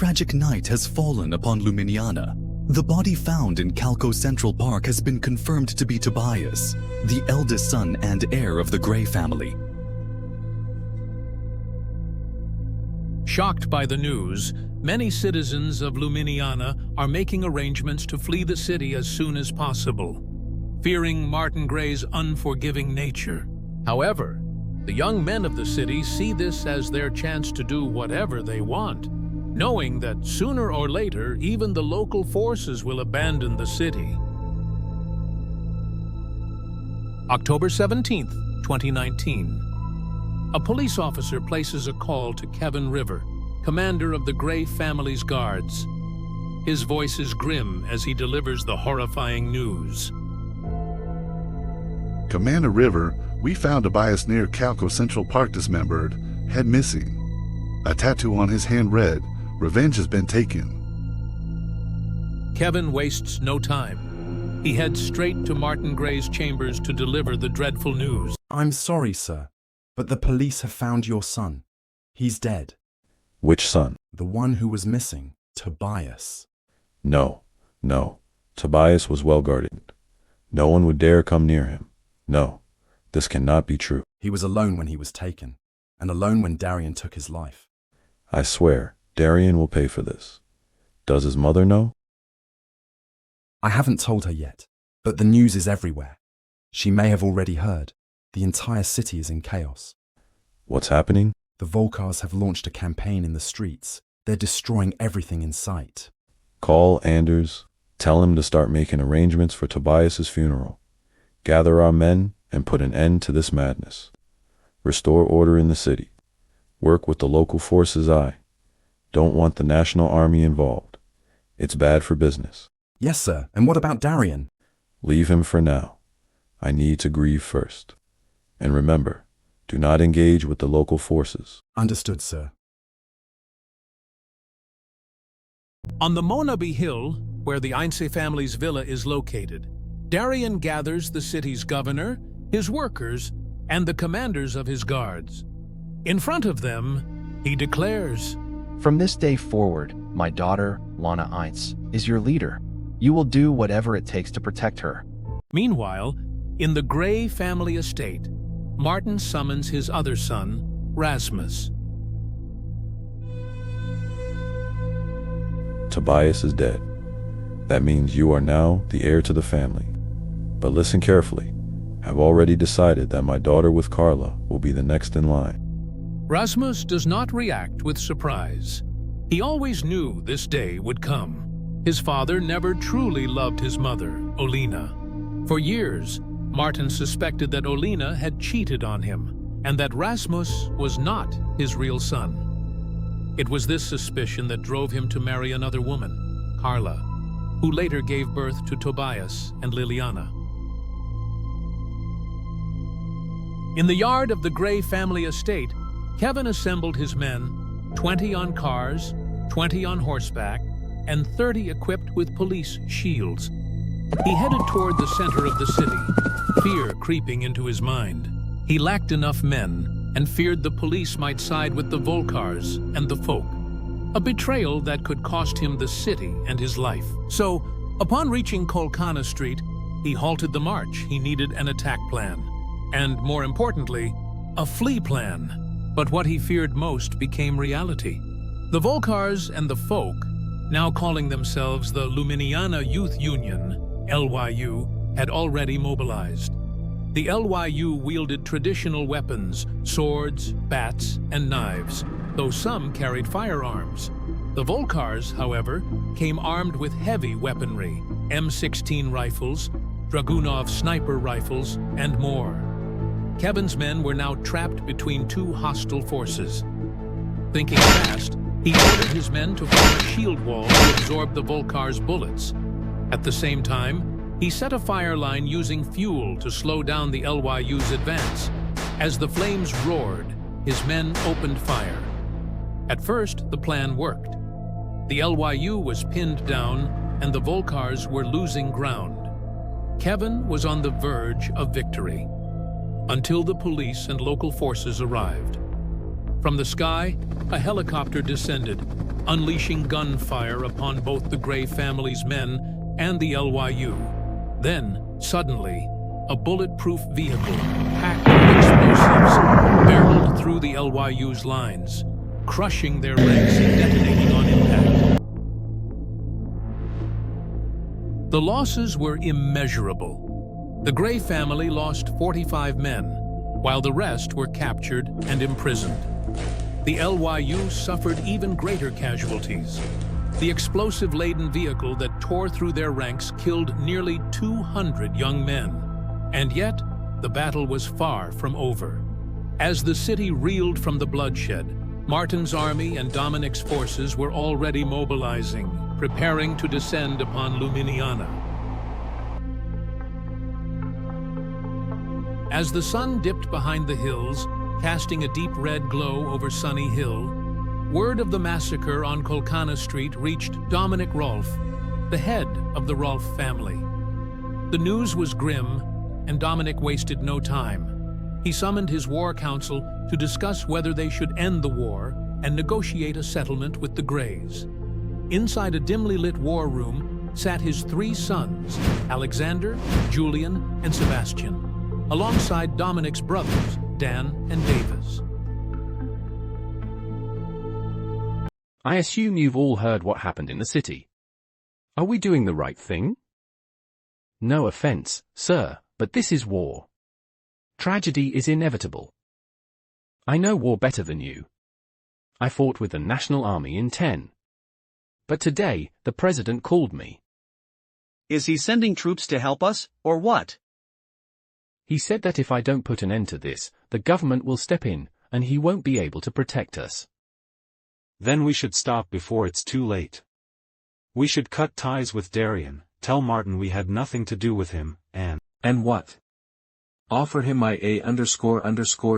tragic night has fallen upon Luminiana. The body found in Calco Central Park has been confirmed to be Tobias, the eldest son and heir of the Gray family. Shocked by the news, many citizens of Luminiana are making arrangements to flee the city as soon as possible, fearing Martin Gray's unforgiving nature. However, the young men of the city see this as their chance to do whatever they want, knowing that sooner or later even the local forces will abandon the city. October 17th, 2019. A police officer places a call to Kevin River, commander of the Gray family's guards. His voice is grim as he delivers the horrifying news. Commander River, we found Tobias near Calco Central Park dismembered, head missing. A tattoo on his hand read, "Revenge has been taken." Kevin wastes no time. He heads straight to Martin Gray's chambers to deliver the dreadful news. I'm sorry, sir, but the police have found your son. He's dead. Which son? The one who was missing, Tobias. No. Tobias was well guarded. No one would dare come near him. No, this cannot be true. He was alone when he was taken, and alone when Darian took his life. I swear, Darian will pay for this. Does his mother know? I haven't told her yet, but the news is everywhere. She may have already heard. The entire city is in chaos. What's happening? The Volcars have launched a campaign in the streets. They're destroying everything in sight. Call Anders. Tell him to start making arrangements for Tobias's funeral. Gather our men and put an end to this madness. Restore order in the city. Work with the local forces. I don't want the National Army involved. It's bad for business. Yes, sir. And what about Darian? Leave him for now. I need to grieve first. And remember, do not engage with the local forces. Understood, sir. On the Monaby Hill, where the Einse family's villa is located, Darian gathers the city's governor, his workers, and the commanders of his guards. In front of them, he declares, "From this day forward, my daughter, Lana Einse, is your leader. You will do whatever it takes to protect her." Meanwhile, in the Gray family estate, Martin summons his other son, Rasmus. Tobias is dead. That means you are now the heir to the family. But listen carefully. I've already decided that my daughter with Carla will be the next in line. Rasmus does not react with surprise. He always knew this day would come. His father never truly loved his mother, Olena. For years, Martin suspected that Olena had cheated on him and that Rasmus was not his real son. It was this suspicion that drove him to marry another woman, Carla, who later gave birth to Tobias and Liliana. In the yard of the Gray family estate, Kevin assembled his men, 20 on cars, 20 on horseback, and 30 equipped with police shields. He headed toward the center of the city, fear creeping into his mind. He lacked enough men and feared the police might side with the Volcars and the folk, a betrayal that could cost him the city and his life. So, upon reaching Kolkana Street, he halted the march. He needed an attack plan, and more importantly, a flee plan. But what he feared most became reality. The Volcars and the folk, now calling themselves the Luminiana Youth Union, LYU, had already mobilized. The LYU wielded traditional weapons, swords, bats, and knives, though some carried firearms. The Volcars, however, came armed with heavy weaponry, M16 rifles, Dragunov sniper rifles, and more. Kevin's men were now trapped between two hostile forces. Thinking fast, he ordered his men to form a shield wall to absorb the Volcars' bullets. At the same time, he set a fire line using fuel to slow down the LYU's advance. As the flames roared, his men opened fire. At first, the plan worked. The LYU was pinned down, and the Volcars were losing ground. Kevin was on the verge of victory, until the police and local forces arrived. From the sky, a helicopter descended, unleashing gunfire upon both the Gray family's men and the LYU. Then, suddenly, a bulletproof vehicle, packed with explosives, barreled through the LYU's lines, crushing their ranks and detonating on impact. The losses were immeasurable. The Gray family lost 45 men, while the rest were captured and imprisoned. The LYU suffered even greater casualties. The explosive-laden vehicle that tore through their ranks killed nearly 200 young men. And yet, the battle was far from over. As the city reeled from the bloodshed, Martin's army and Dominic's forces were already mobilizing, preparing to descend upon Luminiana. As the sun dipped behind the hills, casting a deep red glow over Sunny Hill, word of the massacre on Kolkana Street reached Dominic Rolf, the head of the Rolf family. The news was grim, and Dominic wasted no time. He summoned his war council to discuss whether they should end the war and negotiate a settlement with the Grays. Inside a dimly lit war room sat his 3 sons, Alexander, Julian, and Sebastian, alongside Dominic's brothers, Dan and Davis. I assume you've all heard what happened in the city. Are we doing the right thing? No offense, sir, but this is war. Tragedy is inevitable. I know war better than you. I fought with the National Army in 10. But today, the president called me. Is he sending troops to help us, or what? He said that if I don't put an end to this, the government will step in, and he won't be able to protect us. Then we should stop before it's too late. We should cut ties with Darian, tell Martin we had nothing to do with him, and... And what? Offer him my A___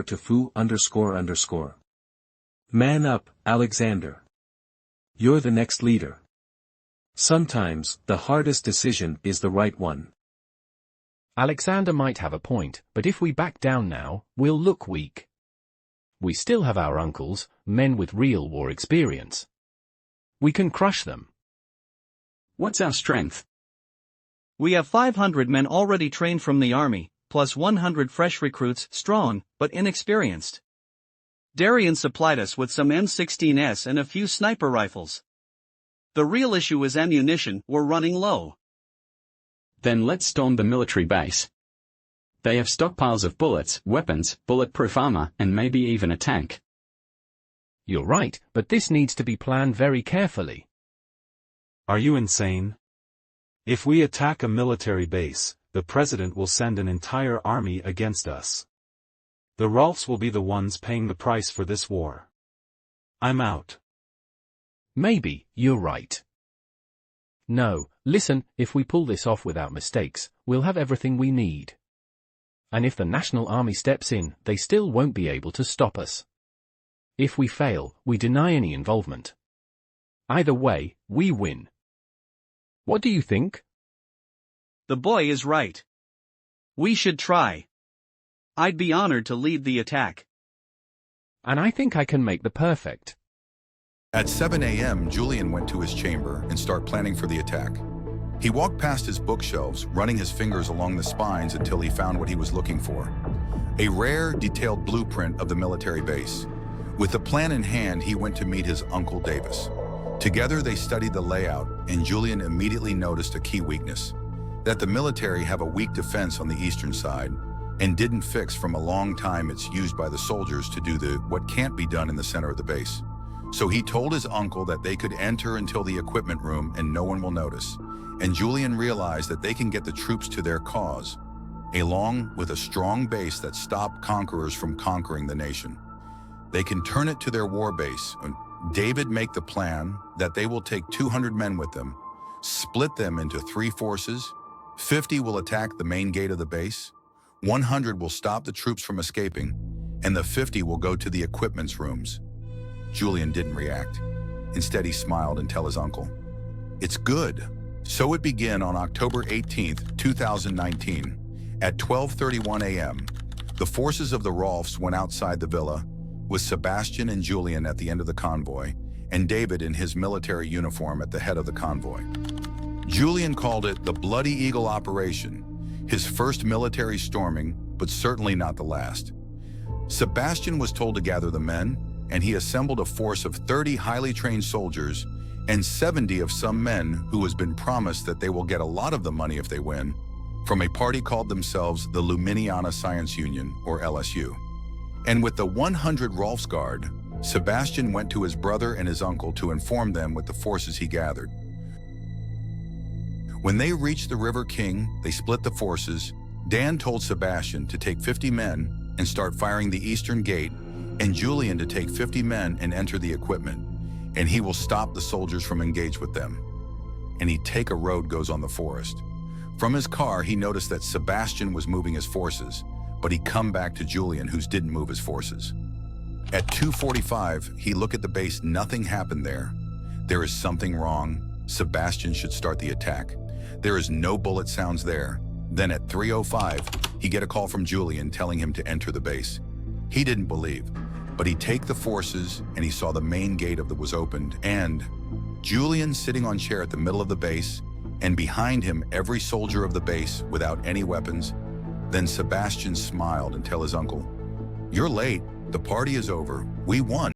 to foo__. Man up, Alexander. You're the next leader. Sometimes, the hardest decision is the right one. Alexander might have a point, but if we back down now, we'll look weak. We still have our uncles, men with real war experience. We can crush them. What's our strength? We have 500 men already trained from the army, plus 100 fresh recruits, strong, but inexperienced. Darian supplied us with some M16s and a few sniper rifles. The real issue is ammunition. We're running low. Then let's storm the military base. They have stockpiles of bullets, weapons, bulletproof armor, and maybe even a tank. You're right, but this needs to be planned very carefully. Are you insane? If we attack a military base, the president will send an entire army against us. The Rolfs will be the ones paying the price for this war. I'm out. Maybe, you're right. No, listen, if we pull this off without mistakes, we'll have everything we need. And if the National Army steps in, they still won't be able to stop us. If we fail, we deny any involvement. Either way, we win. What do you think? The boy is right. We should try. I'd be honored to lead the attack. And I think I can make the perfect. At 7 a.m., Julian went to his chamber and started planning for the attack. He walked past his bookshelves, running his fingers along the spines until he found what he was looking for. A rare, detailed blueprint of the military base. With the plan in hand, he went to meet his uncle Davis. Together, they studied the layout, and Julian immediately noticed a key weakness: that the military have a weak defense on the eastern side, and didn't fix from a long time it's used by the soldiers to do what can't be done in the center of the base. So he told his uncle that they could enter until the equipment room and no one will notice. And Julian realized that they can get the troops to their cause, along with a strong base that stopped conquerors from conquering the nation. They can turn it to their war base. David make the plan that they will take 200 men with them, split them into 3 forces. 50 will attack the main gate of the base, 100 will stop the troops from escaping, and the 50 will go to the equipment's rooms. Julian didn't react. Instead, he smiled and told his uncle, "It's good." So it began on October 18th, 2019. At 12:31 a.m., the forces of the Rolfs went outside the villa, with Sebastian and Julian at the end of the convoy, and David in his military uniform at the head of the convoy. Julian called it the Bloody Eagle operation, his first military storming, but certainly not the last. Sebastian was told to gather the men, and he assembled a force of 30 highly trained soldiers and 70 of some men who has been promised that they will get a lot of the money if they win, from a party called themselves the Luminiana Science Union, or LSU. And with the 100 Rolf's Guard, Sebastian went to his brother and his uncle to inform them with the forces he gathered. When they reached the River King, they split the forces. Dan told Sebastian to take 50 men and start firing the eastern gate, and Julian to take 50 men and enter the equipment, and he will stop the soldiers from engage with them. And he take a road goes on the forest. From his car, he noticed that Sebastian was moving his forces, but he come back to Julian, who didn't move his forces. At 2:45, he look at the base, nothing happened there. There is something wrong. Sebastian should start the attack. There is no bullet sounds there. Then at 3:05, he get a call from Julian telling him to enter the base. He didn't believe, but he take the forces and he saw the main gate of the was opened, and Julian sitting on chair at the middle of the base, and behind him every soldier of the base without any weapons. Then Sebastian smiled and tell his uncle, "You're late. The party is over. We won."